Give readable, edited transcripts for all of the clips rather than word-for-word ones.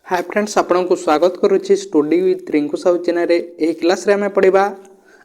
Hi friends आपण को स्वागत करुच्ची study with Rinku Sahu channel रे एही क्लास रे आमे पढ़िबा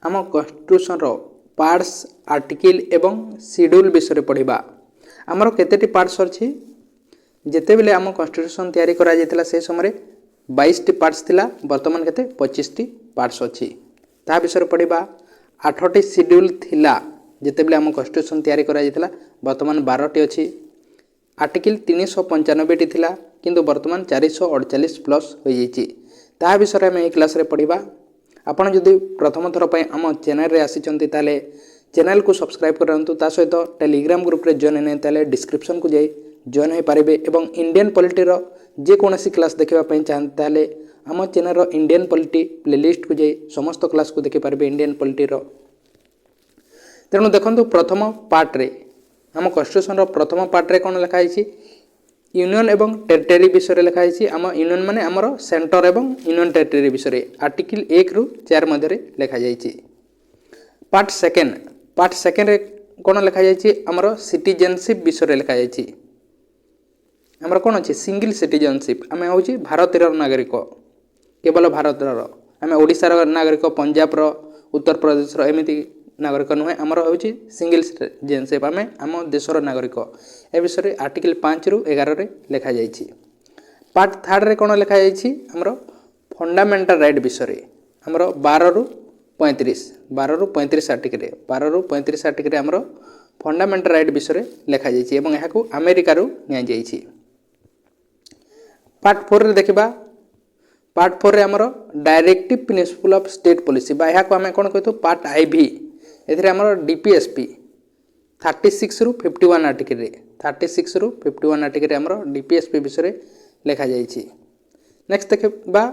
आम कॉन्स्टिट्यूशन रो पार्ट्स आर्टिकल एवं शेड्यूल विषय पढ़िबा। आमर केतेटी पार्ट्स अछि जेते बेले आम कॉन्स्टिट्यूशन तयारी करा जेतला से समय 22 टी पार्ट्स थिला वर्तमान केते 25 टी पार्ट्स अछि ता विषय पढ़िबा। 8 टी शेड्यूल थिला जेते बेले आम कॉन्स्टिट्यूशन तयारी करा जेतला वर्तमान 12 टी अछि। आर्टिकल 395 टी थिला किंतु वर्तमान 448 प्लस हो जाइए ता विषय में क्लास रे पढ़िबा। आपण जदि प्रथम थर पर आम चैनल रे आसीचंती ताले चैनल को सब्सक्राइब करंतु ता सहित टेलीग्राम ग्रुप रे जॉइन ने ताले डिस्क्रिप्शन को जाई जॉइन हो पारिबे एवं इंडियन पॉलिटी रो जे कोनोसी क्लास देखिबा पई चाहते ताले आम चैनल रो इंडियन पॉलिटी प्लेलिस्ट को जाई समस्त क्लास को देखि पारिबे इंडियन पॉलिटी रो। तेणु देखंतु प्रथम पार्ट रे आम कॉन्स्टिट्यूशन रो प्रथम पार्ट रे कोन लिखा है यूनियन एवं टेरिटरी विषय लिखा है। आम यूनियन माने आमर सेंटर एवं यूनियन टेरिटरी विषय आर्टिकल 1 रु 4 मध्य लिखा जाइए। पार्ट सेकेंड रे कौन लिखा जाइए आमर सिटीजनशिप विषय लिखा जाइए। आमर कौन अच्छे सिंगल सिटीजनशिप आम हूँ भारतर नागरिक केवल भारतर आम ओडिशार नागरिक पंजाब उत्तर प्रदेश एमती नागरिक नुहे आमर हूँ सिंगल सिटीजनशिप आम आम देशर नागरिक ए विषय आर्टिकल 5 रु 11 रे लिखा जाइए। पार्ट थर्ड रे कौन लिखा जाइए आमर फंडामेंटल राइट विषय आमर 12 रु 35 आर्टिकल 12 रु 35 आर्टिकल आमर फंडामेंटल राइट विषय लिखा जाइए और यहाँ अमेरिका रु नि। पार्ट 4 रे देखिबा पार्ट 4 रे आमर directive principle of state policy बा यहाँ आम कौन कहतु पार्ट आईवी एथिरे आमर डीपीएसपी 36 रु 51 आर्टिकल 36 रु 51 आर्टिकल आमर डीपीएसपी विषय लिखा जाइए। नेक्स्ट देखिबा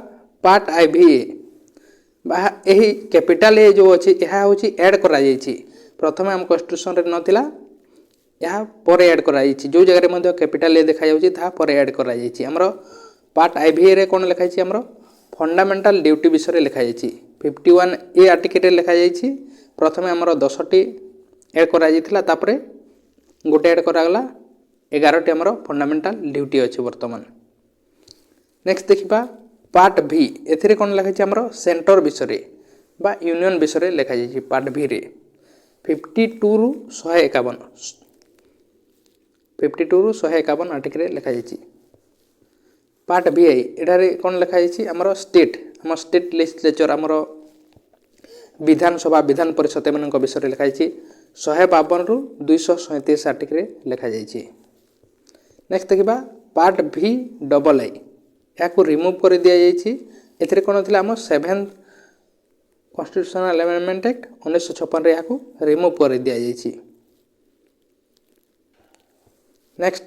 पार्ट आईवीए यही कैपिटल ए जो अच्छी यह हूँ एड करा प्रथम आम कॉन्स्टिट्यूशन रे नथिला यहाँ पर एड करा जो जगह कैपिटल ए देखा जाउछि पर एड करा आमर पार्ट आईवीए रे कौन लिखा आमर फंडामेंटल ड्यूटी विषय लिखा जाइए। 51 ए आर्टिकल लिखा जाइए प्रथम आमर 10टी एड करा तापरे गोटे एड करागला 11टी आमर फंडामेंटल ड्यूटी अच्छी वर्तमान। नेक्स्ट देखिबा पार्ट भी एथिरे कौन लिखा आमर सेंटर विषय बा यूनियन विषय लिखा जाइए। पार्ट भी रे 52 रु 151 आर्टिकल लिखा जाइए। पार्ट भी आई एठारे कौन लिखा जाइए आमर स्टेट लेजिस्लेचर आमर विधानसभा विधान परिषद एम विषय लिखा जाइए 152 रु 237 आर्टिकल लिखा जाइए। नेक्स्ट देखिबा पार्ट भी डबल आई या रिमूव कर दि जाइए एथिरे कौन थी आम 7th कॉन्स्टिट्यूशनल अमेंडमेंट एक्ट 1956 रे या रिमूव कर दि जाइए। नेक्स्ट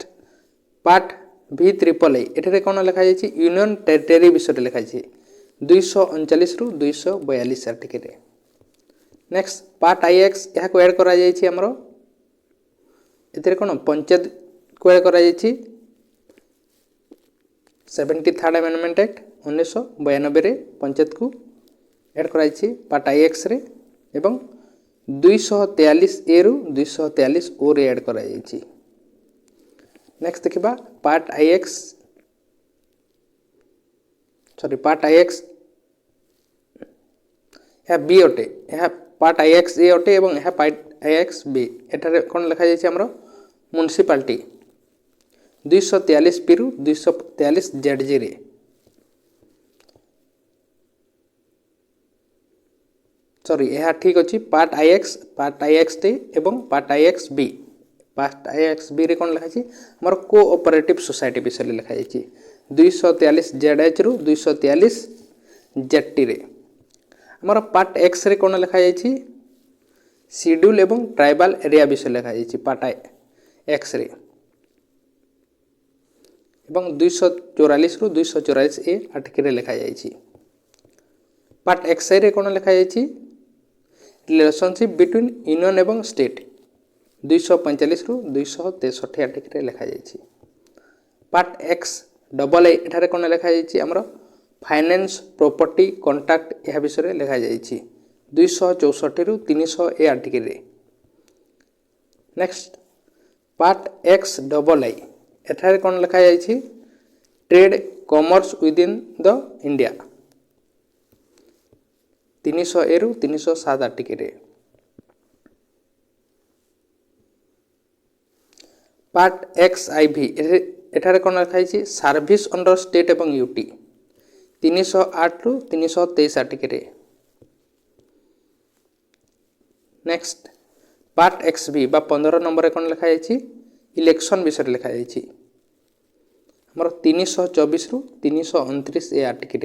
पार्ट भी ट्रिपल आई एठारे कौन लिखा जाइए यूनियन टेरिटरी विषय लिखा जाइए 239 रु 242 आर्टिकल। नेक्स्ट पार्ट आईएक्स यहाँ को एड करा जाइए आमर एथिरे कौन पंचायत को एड करा जाइए 73rd अमेंडमेंट एक्ट 1992 रे पंचायत को एड करा जाइए पार्ट आईएक्स रे एवं 243 ए रु 243 ओ रे एड करा जाइए। नेक्स्ट देखिबा पार्ट आईएक्स यह बी अटे यह पार्ट आईएक्स ए अटे और यह पार्ट आईएक्स बी एठारे कौन लिखा जाइए आमर म्युनिसिपालिटी 243 पी रु 243 जेडजी रे। सॉरी यह ठीक अच्छी पार्ट आईएक्स टी एवं पार्ट आईएक्स बी रे कौन लिखा जाइए आमर कोऑपरेटिव सोसाइटी विषय लिखा जाइए 243 जेडएच रु 243 जेटी रे। आमर पार्ट एक्स रे कौन लिखा जाइए शेड्यूल एवं ट्राइबल एरिया विषय लिखा जाइए पार्ट एक्स रे एवं 244 रु 244 ए आर्टिकल लिखा जाइए। पार्ट एक्स रे कौन लिखा जाइए रिलेशनशिप बिटवीन यूनियन एवं स्टेट 245 रु 263 आर्टिकल लिखा जाइए। पार्ट एक्स डबल आई एठारे कौन लिखा जाइए आमर फाइनेंस प्रॉपर्टी कॉन्ट्रैक्ट यह विषय लिखा जाइए 264 रु 300 ए article. Next part X double I एठारे कौन लिखा जाइए trade commerce within the India 300 रु 307 आर्टिकल पार्ट एक्स आई भी एठारे कौन लिखाई सर्विस अंडर स्टेट एवं यूटी 308 रु 323 आर्टिकल नेक्स्ट पार्ट एक्स भी 15 नंबर कौन लिखाई इलेक्शन विषय लिखाई आमर 324 रु 329 ए आर्टिकल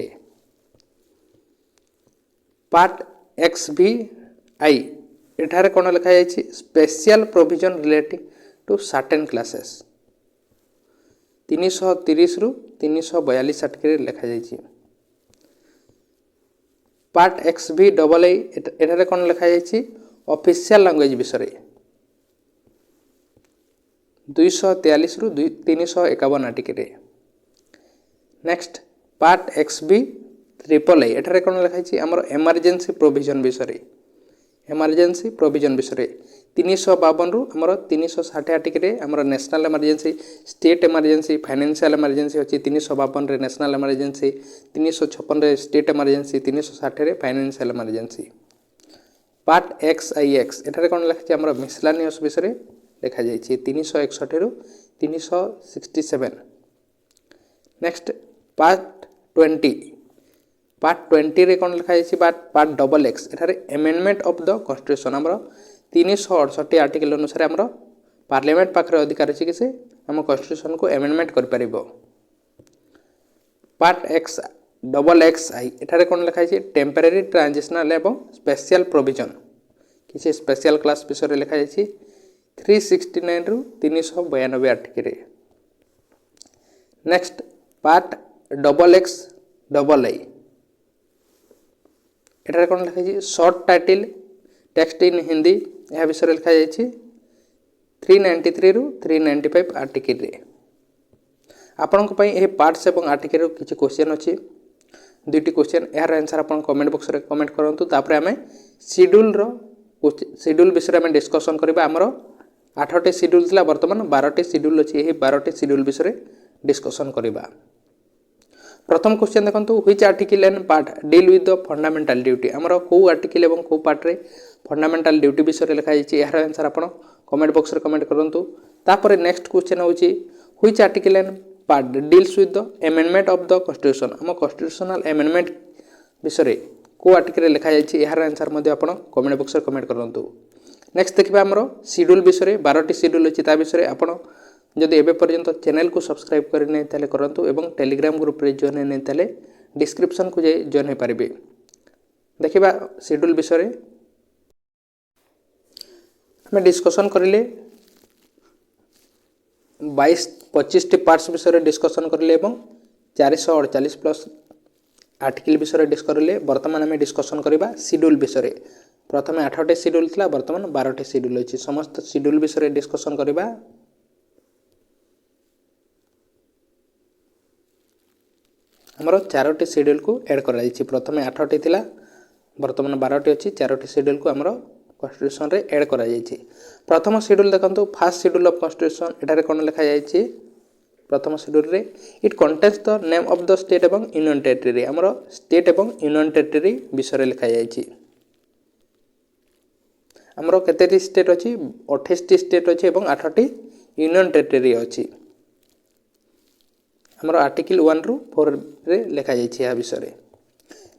पार्ट एक्स भी आई एठारे कौन लिखाई special provision relating to certain classes 330 रु 342 आर्टिकल लिखाई पार्ट एक्स भी डबल आई एठारे कौन लिखाई ऑफिशियल लैंग्वेज विषय 243 रु 351 आर्टिकल नेक्स्ट पार्ट एक्स भी ट्रिपल आई एठारे कौन लिखाई आमर एमरजेंसी प्रोविजन विषय एमरजेंसी प्रोविजन विषय 352 रु आमर 360 आर्टिकल आमर national emergency state emergency financial emergency अच्छी 352 रे नेशनल एमरजेंसी 356 रे स्टेट एमरजेंसी 360 रे फाइनेंशियल एमरजेंसी पार्ट एक्स आई एक्स एठारे कौन लिखा आमर मिसलानियस विषय लिखा जाइए 361 रु 367 नेक्स्ट पार्ट 20 रे कौन लिखाई पार्ट डबल एक्स एठारे एमेंडमेंट ऑफ द कॉन्स्टिट्यूशन आमर 368 आर्टिकल अनुसार आमर पार्लियामेंट पाखरे अधिकार अच्छी कि से आम कॉन्स्टिट्यूशन को एमेंडमेंट कर पारिबो part X double X I एठारे कौन लिखाई टेम्परेरी ट्रांजिशनल एवं स्पेशल प्रोविजन किसी स्पेशल क्लास विषय लिखा जाइए 369 रु 392 article next part double X double I एठारे कौन लिखाई short title text in Hindi यह विषय लिखा जाइए 393 रु 395 आर्टिकल आपण पार्ट्स एवं आर्टिकल किसी क्वेश्चन अच्छी दुईटी क्वेश्चन यार आंसर आप कमेंट बॉक्स में कमेंट करूँ तापर आम शेड्यूल विषय में डिस्कसन करवा आमर 8टी शेड्यूल था बर्तमान 12टी शेड्यूल अच्छी यही 12टी शेड्यूल विषय डिस्कसन करवा प्रथम क्वेश्चन देखो which article and part deal with the fundamental duty आमर कौ आर्टिकल और कौ पार्ट्रे फंडामेंटल ड्यूटी विषय लिखाई यार आंसर आप कमेंट बॉक्स में कमेंट करूँ तापर नेक्स्ट क्वेश्चन हूँ which article and part deals with the amendment of the constitution आम कॉन्स्टिट्यूशनल एमेंडमेंट विषय को आर्टिकल लिखा जाइए यार आंसर आप कमेंट बॉक्स में कमेंट करूँ नेक्स्ट देखा आमर शेड्यूल विषय 12टी शेड्यूल अच्छी ता विषय आपड़ जदि एबे पर्यंत चैनल को सब्सक्राइब करने ताले करंतु एवं टेलीग्राम ग्रुप रे जॉइन नहीं ताले डिस्क्रिप्शन को जाई जॉइन हो पारिबे देखिबा शेड्यूल विषय हमें डिस्कशन करिले 25टी पार्ट्स विषय डिस्कशन करिले एवं 448 प्लस आर्टिकल विषय डिस्कस करिले वर्तमान आम डिस्कसन करबा शेड्यूल विषय प्रथम 8टी शेड्यूल था वर्तमान 12टी शेड्यूल अच्छी समस्त शेड्यूल विषय डिस्कसन करबा आमर 4टी शेड्यूल को ऐड कर प्रथम 8टी थिला वर्तमान 12टी अच्छी 4टी शेड्यूल को आमर कॉन्स्टिट्यूशन रे ऐड कर प्रथम शेड्यूल देखो फास्ट शेड्यूल ऑफ कॉन्स्टिट्यूशन एठारे कौन लिखा जाइए प्रथम शेड्यूल रे it contains the name of the state एवं यूनियन टेरिटरी आमर स्टेट एवं यूनियन टेरिटरी विषय लिखा जाइए आमर केतेटी स्टेट अच्छी 28टी स्टेट अच्छी एवं 8टी यूनियन टेरिटरी अच्छी आमर आर्टिकल 1 रु 4 रे लिखा जाइए यह विषय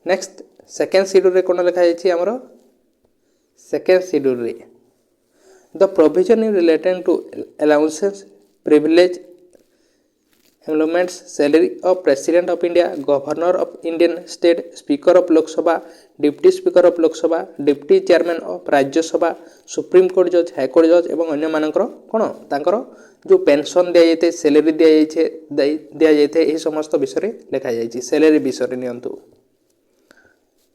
नेक्स्ट सेकेंड शेड्यूल रे कौन लिखा जाइए आमर सेकेंड शेड्यूल रे the provision in related to allowances privilege employments salary of president of India governor of Indian state speaker of Lok Sabha deputy speaker of Lok Sabha deputy chairman of Rajya Sabha supreme court जज high court जज एवं अन्य मानकर कौन तांकर जो पेंशन दि जाए सैलरी दि जाए यह समस्त विषय लिखा जाइए सैलरी विषय नियंतु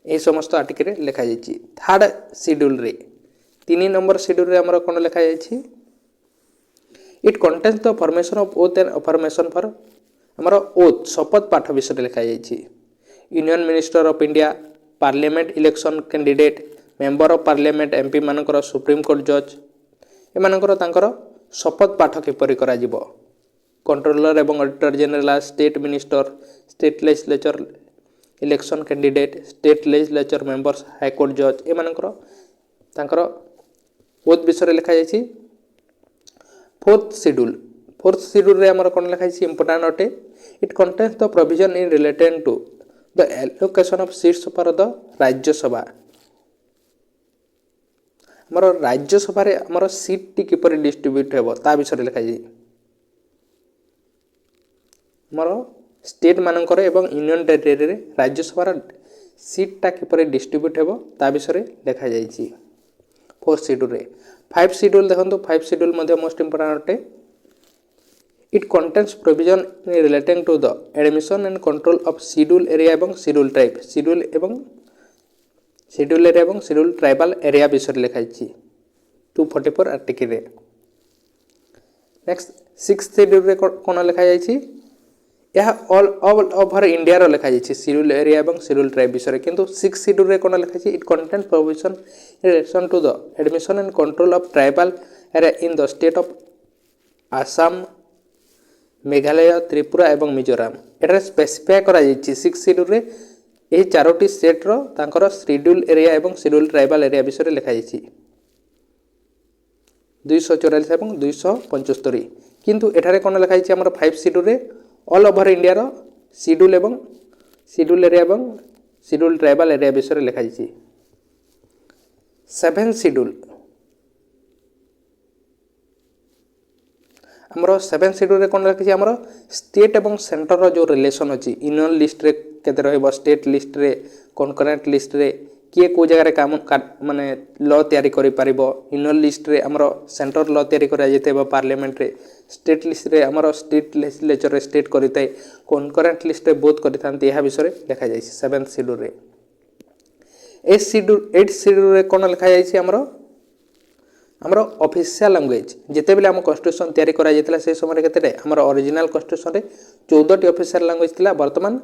यह समस्त आर्टिकल लिखा जाइए थर्ड शेड्यूल रे 3 नंबर शेड्यूल रे हमर कौन लिखा जाइए it contains the formation of oath and affirmation for आमर ओथ शपथ पाठ विषय लिखा जाइए union minister of India parliament election candidate member of parliament MP मानकर सुप्रीम कोर्ट जज एमानकर तांकर शपथ पाठ किपरि करा जिवो कंट्रोलर एवं auditor general, state minister, state legislature election candidate, state legislature members, high court जज एमानकर तांकर ओथ विषय लिखा जाइछि। फोर्थ शेड्यूल रे हमर कोन लिखा जाइछि इंपोर्टेंट अटे। It contains the provision in related to the allocation of seats for the Rajya Sabha. हमर राज्यसभा रे हमर सीट टी किपर डिस्ट्रीब्यूट हेबो ता विषय लिखा जाइछि। हमर स्टेट मानकर एवं यूनियन टेरिटरी रे राज्यसभा सीट टा किपर डिस्ट्रीब्यूट हेबो ता विषय लिखा जाइछि फोर्थ शेड्यूल रे। फाइव शेड्यूल देखो, फाइव शेड्यूल मोस्ट इंपोर्टेंट अटे। It contains provision relating to the admission and control of schedule area एवं शेड्यूल ट्राइब, शेड्यूल एरिया एवं शेड्यूल ट्राइबल एरिया विषय लिखा जाइछि 244 आर्टिकल रे। नेक्स्ट सिक्स्थ शेड्यूल रे कोन लिखा जाइछि, यह ऑल ओवर इंडिया रो लिखा जाइछि शेड्यूल एरिया एवं शेड्यूल ट्राइब विषय। किंतु सिक्स्थ शेड्यूल रे कोन लिखा जाइछि, it contains provision in relation to the admission and control of tribal area in the state of Assam, Meghalaya, Tripura एवं मिजोराम। एटा स्पेसिफाई करा जाइछि सिक्स्थ शेड्यूल रे एही चारोटी स्टेट रो तांकर शेड्यूल एरिया एवं शेड्यूल ट्राइबल एरिया विषय लिखा जाइछि 244 एवं 275। किंतु एठारे कोन लिखा जाइछि हमर फाइव शेड्यूल रे ऑल ओवर इंडिया रो शेड्यूल एरिया एवं शेड्यूल ट्राइबल एरिया विषय लिखा जाइछि। सेवेंथ शेड्यूल हमरो सेवेंथ शेड्यूल रे कोन लिखा जाइछि हमरो स्टेट एवं सेंटर रो जो रिलेशन अछि यूनियन लिस्ट रे केते रहइबो, स्टेट लिस्ट रे, कॉन्करेंट लिस्ट रे किए को जगह रे काम माने लॉ तैयारी करि परिबो, यूनियन लिस्ट रे हमरो सेंटर लॉ तैयारी करा जेतेबो पार्लियामेंट रे, स्टेट लिस्ट रे हमरो स्टेट लेजिस्लेचर रे स्टेट करितै, कॉन्करेंट लिस्ट रे बोथ करिथांती एहा विषय लिखा जाइछि सेवेंथ शेड्यूल रे। एट शेड्यूल रे कोन लिखा जाइछि हमरो ऑफिशियल लैंग्वेज जेते बेले हम कॉन्स्टिट्यूशन तैयारी करा जेतला से समय केते हमरो ओरिजिनल कॉन्स्टिट्यूशन रे 14 टी ऑफिशियल लैंग्वेज थिला, वर्तमान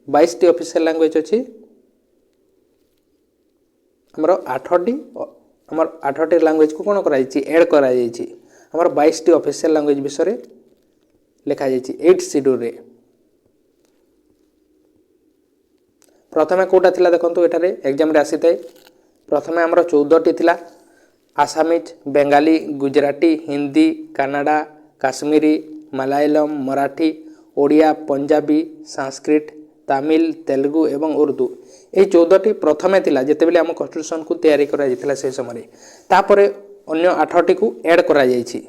22 टी ऑफिशियल लैंग्वेज अछि। हमरो 8 टी लैंग्वेज को कोन करा जाइछि ऐड करा जाइछि हमरो 22 टी ऑफिशियल लैंग्वेज विषय लिखा जाइछि 8 शेड्यूल रे। प्रथमे कोटा थिला देखंतु एटारे एग्जाम रे आसीतै, प्रथमे हमरो 14 टी थिला आसामीज, बेंगाली, गुजराती, हिंदी, कन्नड़ा, काश्मीरी, मलयालम, मराठी, ओडिया, पंजाबी, संस्कृत, तमिल, तेलुगु एवं उर्दू। एही 14 टी प्रथमे थिला जेते बेले हम कॉन्स्टिट्यूशन को तैयारी करा जितला से समय तापरे अन्य 8 टी को ऐड करा जाइछि।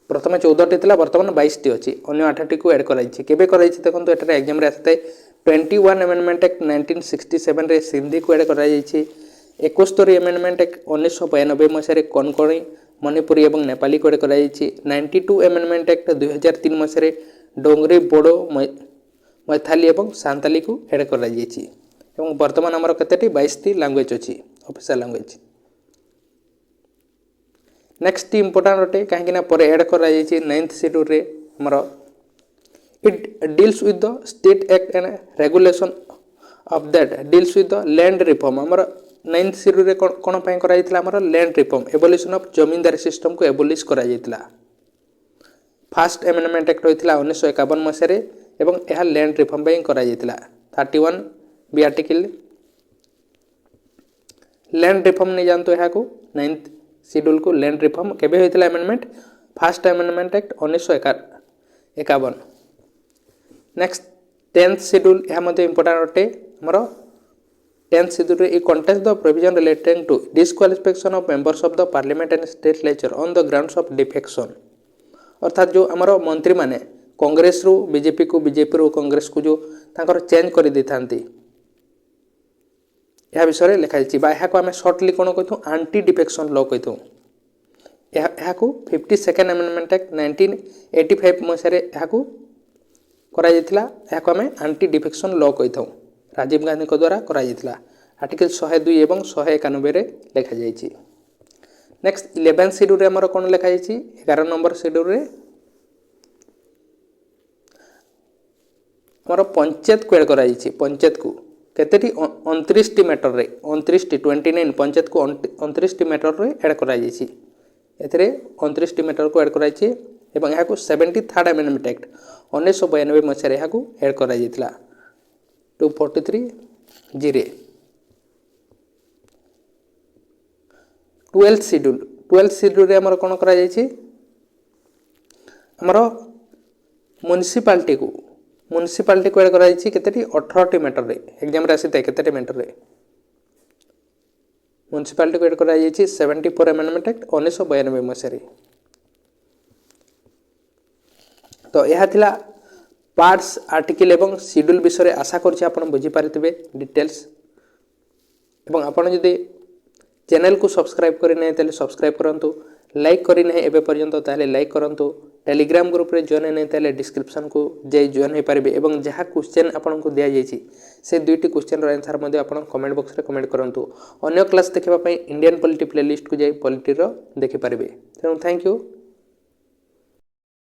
प्रथमे 14 टी थिला, वर्तमान 22 टी अछि, अन्य 8 टी को ऐड करा जाइछि। केबे करा जाइछि देखंतु एटारे एग्जाम रे आसतै 21 अमेंडमेंट एक्ट 1967 रे सिंधी को ऐड करा जाइछि। 71 अमेंडमेंट एक्ट 1992 मसीह रे कोंकणी, मणिपुरी एवं नेपाली को ऐड करा जाइछि। 92 अमेंडमेंट एक्ट 2003 मसीह रे डोंगरी, बोडो, मैथाली एवं सांताली को ऐड करा जाइछि। एवं वर्तमान हमर केतेटी 22 टी लैंग्वेज अछि ऑफिशियल लैंग्वेज। नेक्स्ट इंपोर्टेंट अटे काहेकि ना पर ऐड करा जाइछि 9th शेड्यूल रे हमर it deals with the state act and regulation of that deals with the land reform. हमर 9th शेड्यूल रे कोन पय करा जाइतला हमर land reform, abolition of zamindari system को एबोलिश करा जाइतला। फर्स्ट अमेंडमेंट एक्ट होइतला 1951 मसीह रे एवं एहा लैंड रिफॉर्म पय करा जाइतला 31 बी आर्टिकल। लैंड रिफॉर्म नै जानतो एहा को 9th शेड्यूल को लैंड रिफॉर्म केबे होइतला amendment, first amendment act 1951। Next 10th schedule यह मध्ये इंपोर्टेंट अटे हमरो 10th शेड्यूल रे इ contains the provision relating to disqualification of members of the parliament and state legislature on the grounds of defection. अर्थात जो हमरो मंत्री माने कांग्रेस रु बीजेपी को, बीजेपी रु कांग्रेस को जो तांकर चेंज करि दैथांती यह विषय लिखा जाइछि बा एहा को हमें शॉर्टली कोन कहिथु एंटी डिफेक्शन लॉ कहिथु। एहा को 52nd अमेंडमेंट एक्ट 1985 मसीह रे एहा को करा जाइतला, एहा को हमें एंटी डिफेक्शन लॉ कहिथु। राजीव गांधी को द्वारा करा जाइतला आर्टिकल 102 एवं 191 रे लिखा जाइछि। नेक्स्ट 11th शेड्यूल रे हमर कोन लिखा जाइछि 11 नंबर शेड्यूल रे हमर पंचायत को ऐड करा जाइछि। पंचायत को केतेटी 29 टी मैटर रे 29 टी 29 पंचायत को 29 टी मैटर रे ऐड करा जाइछि। एथरे 29 टी मैटर को ऐड करा जाइछि ଏବଂ ଏହାକୁ 73rd Amendment Act 1992 ମସିହାରେ ଏହାକୁ ଏଡ୍ କରାଯାଇଥିଲା 243 ରେ। 12th ସିଡ୍ୟୁଲରେ ଆମର କ'ଣ କରାଯାଇଛି ଆମର ମ୍ୟୁନିସିପାଲିଟିକୁ ଏଡ୍ କରାଯାଇଛି କେତେଟି 18ଟି ମ୍ୟାଟରରେ ଏକ୍ଜାମରେ ଆସିଥାଏ କେତେଟି ମ୍ୟାଟରରେ ମ୍ୟୁନିସିପାଲିଟିକୁ ଏଡ୍ କରାଯାଇଛି 74 Amendment Act 1992 ମସିହାରେ। ତ ଏହା ଥିଲା ପାର୍ଟସ୍ ଆର୍ଟିକଲ ଏବଂ ସିଡ୍ୟୁଲ୍ ବିଷୟରେ ଆଶା କରୁଛି ଆପଣ ବୁଝିପାରିଥିବେ ଡିଟେଲ୍ସ ଏବଂ ଆପଣ ଯଦି ଚ୍ୟାନେଲକୁ ସବସ୍କ୍ରାଇବ୍ କରିନାହିଁ ତାହେଲେ ସବସ୍କ୍ରାଇବ୍ କରନ୍ତୁ ଲାଇକ୍ କରିନାହିଁ ଏବେ ପର୍ଯ୍ୟନ୍ତ ତାହେଲେ ଲାଇକ୍ କରନ୍ତୁ टेलीग्राम ग्रुप्रे जॉइन नहीं ताले डिस्क्रिप्शन जाई जॉइन हो पारे और जहाँ क्वेश्चन आपको दि जाइए से दुईटी क्वेश्चन आंसर आप कमेंट बॉक्स में कमेंट करूँ अन्य क्लास देखापी इंडियन पॉलिटी प्लेलिस्ट को जाई पॉलिटी देखिपारे तेणु थैंक यू।